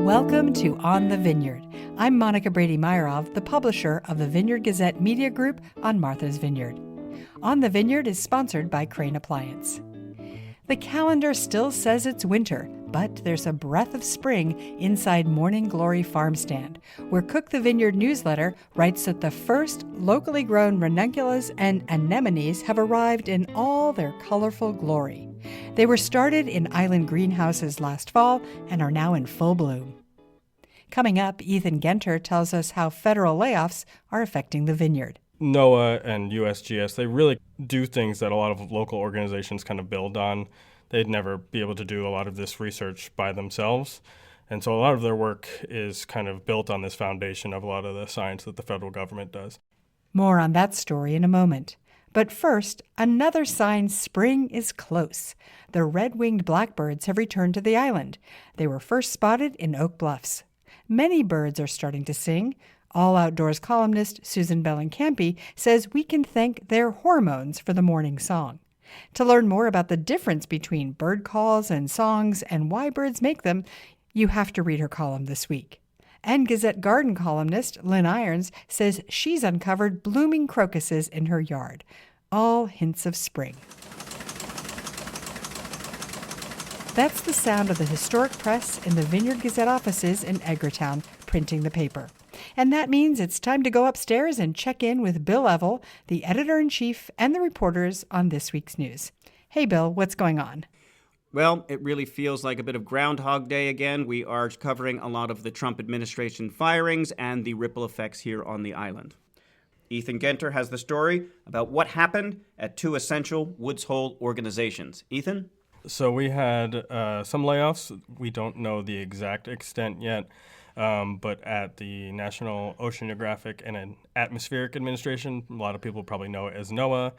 Welcome to On the Vineyard. I'm Monica Brady-Meyerov, the publisher of the Vineyard Gazette Media Group on Martha's Vineyard. On the Vineyard is sponsored by Crane Appliance. The calendar still says it's winter, but there's a breath of spring inside Morning Glory Farm Stand, where Cook the Vineyard newsletter writes that the first locally grown ranunculus and anemones have arrived in all their colorful glory. They were started in island greenhouses last fall and are now in full bloom. Coming up, Ethan Genter tells us how federal layoffs are affecting the vineyard. NOAA and USGS, they really do things that a lot of local organizations kind of build on. They'd never be able to do a lot of this research by themselves. And so a lot of their work is kind of built on this foundation of a lot of the science that the federal government does. More on that story in a moment. But first, another sign spring is close. The red-winged blackbirds have returned to the island. They were first spotted in Oak Bluffs. Many birds are starting to sing. All Outdoors columnist Susan Bellincampi says we can thank their hormones for the morning song. To learn more about the difference between bird calls and songs and why birds make them, you have to read her column this week. And Gazette garden columnist Lynn Irons says she's uncovered blooming crocuses in her yard. All hints of spring. That's the sound of the historic press in the Vineyard Gazette offices in Edgartown printing the paper. And that means it's time to go upstairs and check in with Bill Evell, the editor-in-chief, and the reporters on this week's news. Hey, Bill, what's going on? Well, it really feels like a bit of Groundhog Day again. We are covering a lot of the Trump administration firings and the ripple effects here on the island. Ethan Genter has the story about what happened at two essential Woods Hole organizations. Ethan? So we had some layoffs. We don't know the exact extent yet, but at the National Oceanographic and Atmospheric Administration, a lot of people probably know it as NOAA,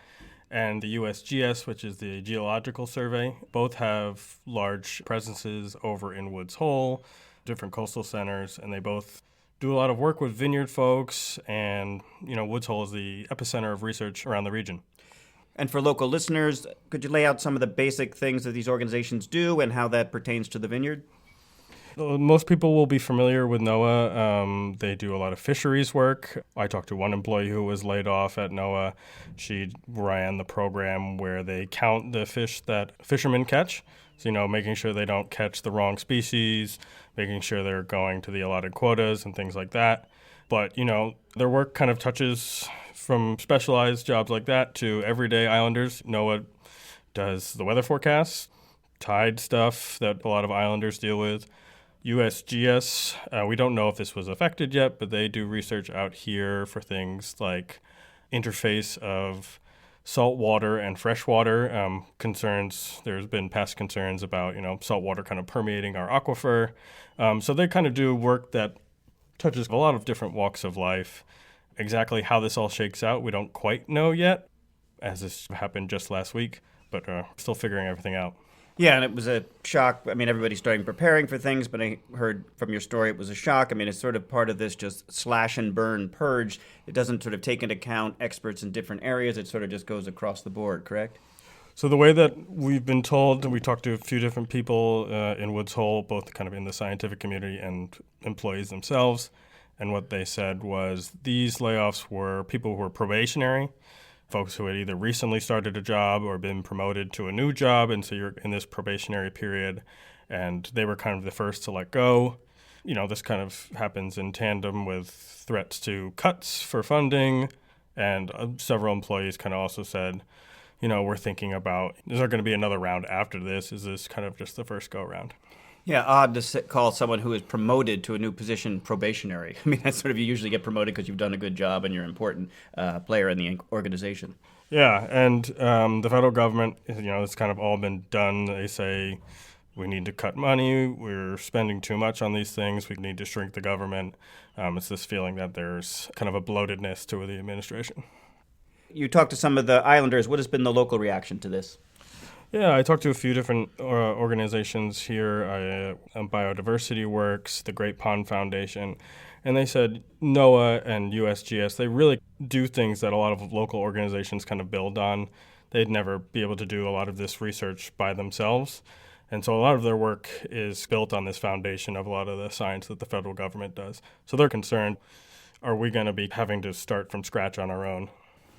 and the USGS, which is the Geological Survey, both have large presences over in Woods Hole, different coastal centers, and they both do a lot of work with vineyard folks, and, Woods Hole is the epicenter of research around the region. And for local listeners, could you lay out some of the basic things that these organizations do and how that pertains to the vineyard? Most people will be familiar with NOAA. They do a lot of fisheries work. I talked to one employee who was laid off at NOAA. She ran the program where they count the fish that fishermen catch. So, making sure they don't catch the wrong species, making sure they're going to the allotted quotas and things like that. But, their work kind of touches from specialized jobs like that to everyday islanders. NOAA does the weather forecasts, tide stuff that a lot of islanders deal with. USGS, we don't know if this was affected yet, but they do research out here for things like interface of salt water and freshwater concerns. There's been past concerns about, salt water kind of permeating our aquifer. So they kind of do work that touches a lot of different walks of life. Exactly how this all shakes out, we don't quite know yet, as this happened just last week, but still figuring everything out. Yeah, and it was a shock. I mean, everybody's starting preparing for things, but I heard from your story it was a shock. I mean, it's sort of part of this just slash and burn purge. It doesn't sort of take into account experts in different areas. It sort of just goes across the board, correct? So the way that we've been told, we talked to a few different people in Woods Hole, both kind of in the scientific community and employees themselves, and what they said was these layoffs were people who were probationary, folks who had either recently started a job or been promoted to a new job, and so you're in this probationary period, and they were kind of the first to let go. This kind of happens in tandem with threats to cuts for funding, and several employees kind of also said, we're thinking about, is there going to be another round after this? Is this kind of just the first go-around? Yeah, odd to call someone who is promoted to a new position probationary. I mean, that's sort of, you usually get promoted because you've done a good job and you're an important player in the organization. Yeah, and the federal government, it's kind of all been done. They say we need to cut money, we're spending too much on these things, we need to shrink the government. It's this feeling that there's kind of a bloatedness to the administration. You talked to some of the islanders. What has been the local reaction to this? Yeah, I talked to a few different organizations here, Biodiversity Works, the Great Pond Foundation, and they said NOAA and USGS, they really do things that a lot of local organizations kind of build on. They'd never be able to do a lot of this research by themselves. And so a lot of their work is built on this foundation of a lot of the science that the federal government does. So they're concerned, are we going to be having to start from scratch on our own?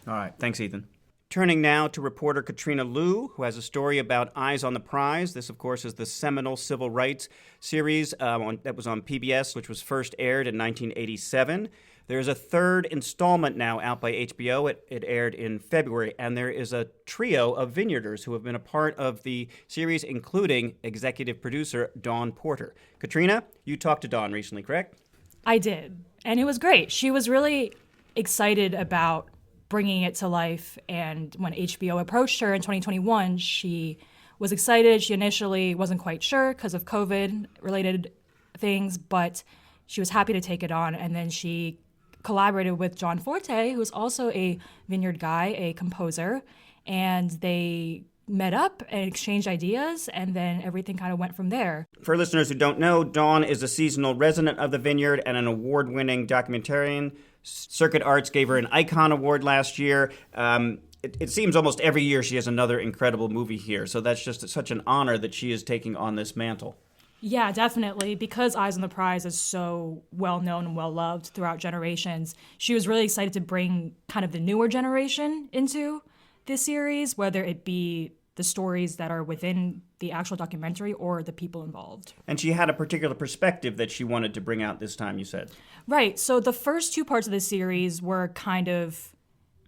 All right. Thanks, Ethan. Turning now to reporter Katrina Liu, who has a story about Eyes on the Prize. This, of course, is the seminal civil rights series that was on PBS, which was first aired in 1987. There's a third installment now out by HBO. It aired in February, and there is a trio of Vineyarders who have been a part of the series, including executive producer Dawn Porter. Katrina, you talked to Dawn recently, correct? I did, and it was great. She was really excited about bringing it to life, and when HBO approached her in 2021, she was excited. She initially wasn't quite sure because of COVID-related things, but she was happy to take it on, and then she collaborated with John Forte, who's also a Vineyard guy, a composer, and they met up and exchanged ideas, and then everything kind of went from there. For listeners who don't know, Dawn is a seasonal resident of the Vineyard and an award-winning documentarian. Circuit Arts gave her an Icon Award last year. It seems almost every year she has another incredible movie here, so that's just such an honor that she is taking on this mantle. Yeah, definitely. Because Eyes on the Prize is so well-known and well-loved throughout generations, she was really excited to bring kind of the newer generation into this series, whether it be the stories that are within the actual documentary or the people involved. And she had a particular perspective that she wanted to bring out this time, you said. Right. So the first two parts of the series were kind of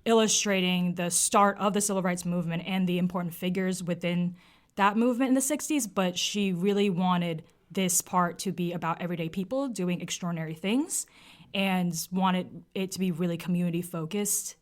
illustrating the start of the civil rights movement and the important figures within that movement in the 60s, but she really wanted this part to be about everyday people doing extraordinary things and wanted it to be really community focused.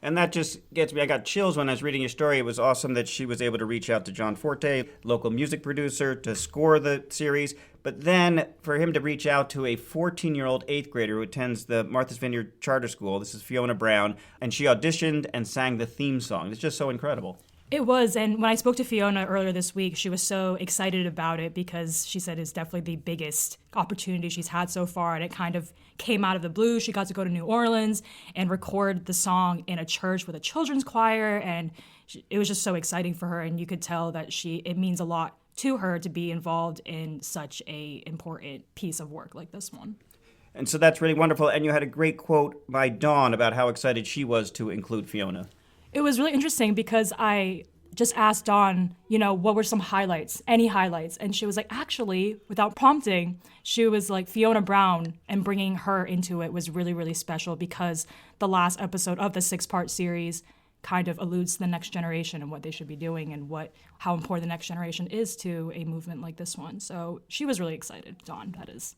And that just gets me, I got chills when I was reading your story. It was awesome that she was able to reach out to John Forte, local music producer, to score the series. But then for him to reach out to a 14-year-old 8th grader who attends the Martha's Vineyard Charter School, this is Fiona Brown, and she auditioned and sang the theme song. It's just so incredible. It was, and when I spoke to Fiona earlier this week, she was so excited about it because she said it's definitely the biggest opportunity she's had so far, and it kind of came out of the blue. She got to go to New Orleans and record the song in a church with a children's choir, and it was just so exciting for her, and you could tell that it means a lot to her to be involved in such a important piece of work like this one. And so that's really wonderful, and you had a great quote by Dawn about how excited she was to include Fiona. It was really interesting because I just asked Dawn, what were some highlights, any highlights? And she was like, actually, without prompting, she was like, Fiona Brown, and bringing her into it was really, really special because the last episode of the 6-part series kind of alludes to the next generation and what they should be doing and how important the next generation is to a movement like this one. So she was really excited, Dawn, that is.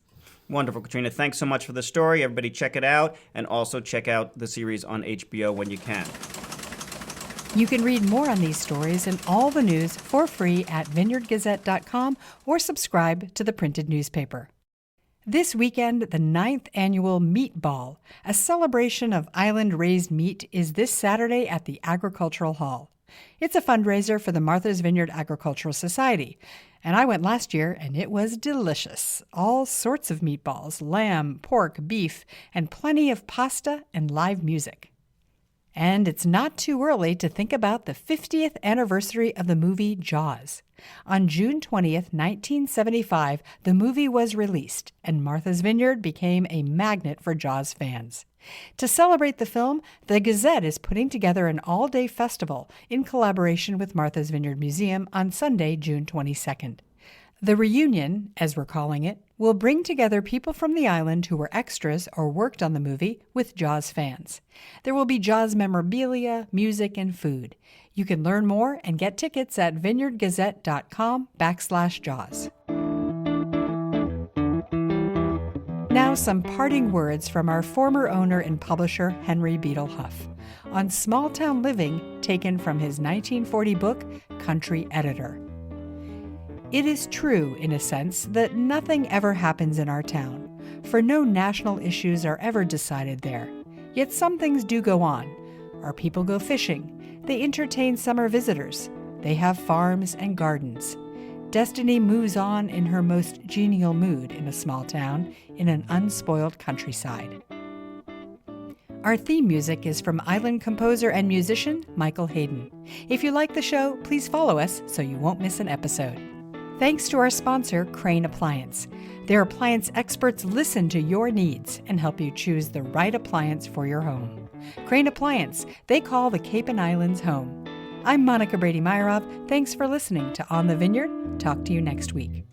Wonderful, Katrina. Thanks so much for the story. Everybody check it out, and also check out the series on HBO when you can. You can read more on these stories and all the news for free at vineyardgazette.com or subscribe to the printed newspaper. This weekend, the 9th annual Meat Ball, a celebration of island-raised meat, is this Saturday at the Agricultural Hall. It's a fundraiser for the Martha's Vineyard Agricultural Society, and I went last year and it was delicious. All sorts of meatballs, lamb, pork, beef, and plenty of pasta and live music. And it's not too early to think about the 50th anniversary of the movie Jaws. On June 20th, 1975, the movie was released, and Martha's Vineyard became a magnet for Jaws fans. To celebrate the film, the Gazette is putting together an all-day festival in collaboration with Martha's Vineyard Museum on Sunday, June 22nd. The reunion, as we're calling it, will bring together people from the island who were extras or worked on the movie with Jaws fans. There will be Jaws memorabilia, music, and food. You can learn more and get tickets at vineyardgazette.com/Jaws. Now some parting words from our former owner and publisher, Henry Beadle Huff, on small-town living taken from his 1940 book, Country Editor. It is true, in a sense, that nothing ever happens in our town, for no national issues are ever decided there. Yet some things do go on. Our people go fishing. They entertain summer visitors. They have farms and gardens. Destiny moves on in her most genial mood in a small town in an unspoiled countryside. Our theme music is from island composer and musician Michael Hayden. If you like the show, please follow us so you won't miss an episode. Thanks to our sponsor, Crane Appliance. Their appliance experts listen to your needs and help you choose the right appliance for your home. Crane Appliance, they call the Cape and Islands home. I'm Monica Brady Myrov. Thanks for listening to On the Vineyard. Talk to you next week.